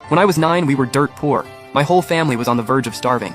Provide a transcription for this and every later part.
When I was 9, we were dirt poor. My whole family was on the verge of starving.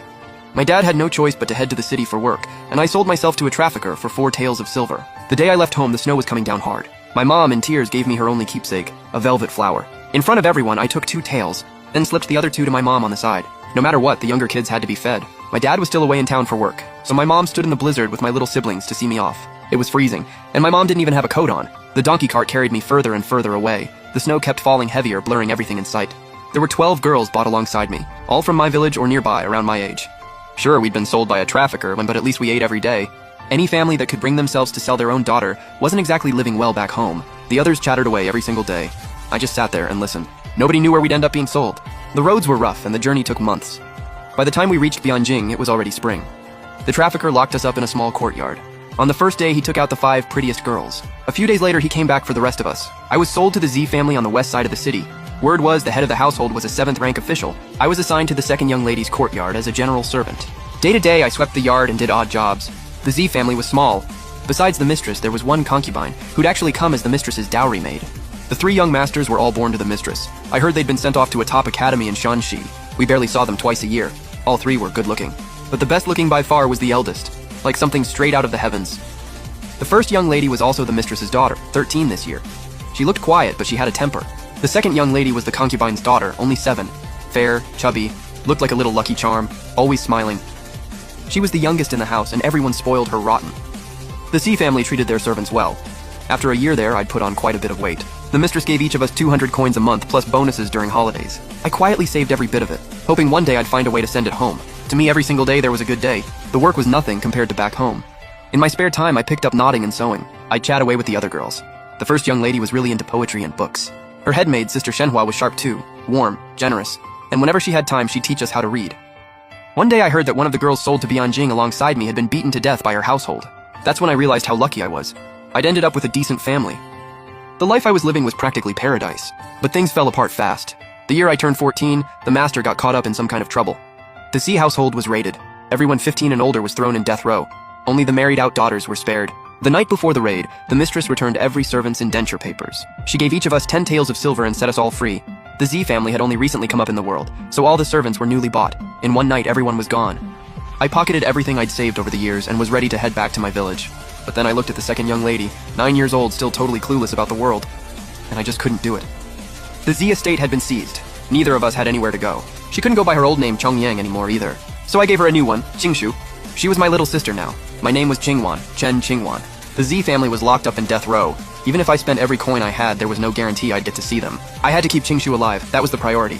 My dad had no choice but to head to the city for work, and I sold myself to a trafficker for 4 taels of silver. The day I left home, the snow was coming down hard. My mom, in tears, gave me her only keepsake, a velvet flower. In front of everyone, I took 2 taels, then slipped the other 2 to my mom on the side. No matter what, the younger kids had to be fed. My dad was still away in town for work, so my mom stood in the blizzard with my little siblings to see me off. It was freezing, and my mom didn't even have a coat on. The donkey cart carried me further and further away. The snow kept falling heavier, blurring everything in sight. There were 12 girls bought alongside me, all from my village or nearby, around my age. Sure, we'd been sold by a trafficker, but at least we ate every day. Any family that could bring themselves to sell their own daughter wasn't exactly living well back home. The others chattered away every single day. I just sat there and listened. Nobody knew where we'd end up being sold. The roads were rough, and the journey took months. By the time we reached Bianjing, it was already spring. The trafficker locked us up in a small courtyard. On the first day, he took out the 5 prettiest girls. A few days later, he came back for the rest of us. I was sold to the Z family on the west side of the city. Word was the head of the household was a 7th rank official. I was assigned to the second young lady's courtyard as a general servant. Day to day, I swept the yard and did odd jobs. The Z family was small. Besides the mistress, there was one concubine, who'd actually come as the mistress's dowry maid. The 3 young masters were all born to the mistress. I heard they'd been sent off to a top academy in Shanxi. We barely saw them twice a year. All 3 were good looking. But the best looking by far was the eldest, like something straight out of the heavens. The first young lady was also the mistress's daughter, 13 this year. She looked quiet, but she had a temper. The second young lady was the concubine's daughter, only 7. Fair, chubby, looked like a little Lucky Charm, always smiling. She was the youngest in the house, and everyone spoiled her rotten. The C family treated their servants well. After a year there, I'd put on quite a bit of weight. The mistress gave each of us 200 coins a month, plus bonuses during holidays. I quietly saved every bit of it, hoping one day I'd find a way to send it home. To me, every single day there was a good day. The work was nothing compared to back home. In my spare time, I picked up knotting and sewing. I'd chat away with the other girls. The first young lady was really into poetry and books. Her headmaid, Sister Shenhua, was sharp too, warm, generous, and whenever she had time, she'd teach us how to read. One day I heard that one of the girls sold to Bianjing alongside me had been beaten to death by her household. That's when I realized how lucky I was. I'd ended up with a decent family. The life I was living was practically paradise, but things fell apart fast. The year I turned 14, the master got caught up in some kind of trouble. The Z household was raided. Everyone 15 and older was thrown in death row. Only the married-out daughters were spared. The night before the raid, the mistress returned every servant's indenture papers. She gave each of us 10 taels of silver and set us all free. The Z family had only recently come up in the world, so all the servants were newly bought. In one night, everyone was gone. I pocketed everything I'd saved over the years and was ready to head back to my village. But then I looked at the second young lady, 9 years old, still totally clueless about the world, and I just couldn't do it. The Z estate had been seized. Neither of us had anywhere to go. She couldn't go by her old name Chongyang anymore either, so I gave her a new one, Qingshu. She was my little sister now. My name was Qingwan, Chen Qingwan. The Z family was locked up in death row. Even if I spent every coin I had, there was no guarantee I'd get to see them. I had to keep Qingshu alive. That was the priority.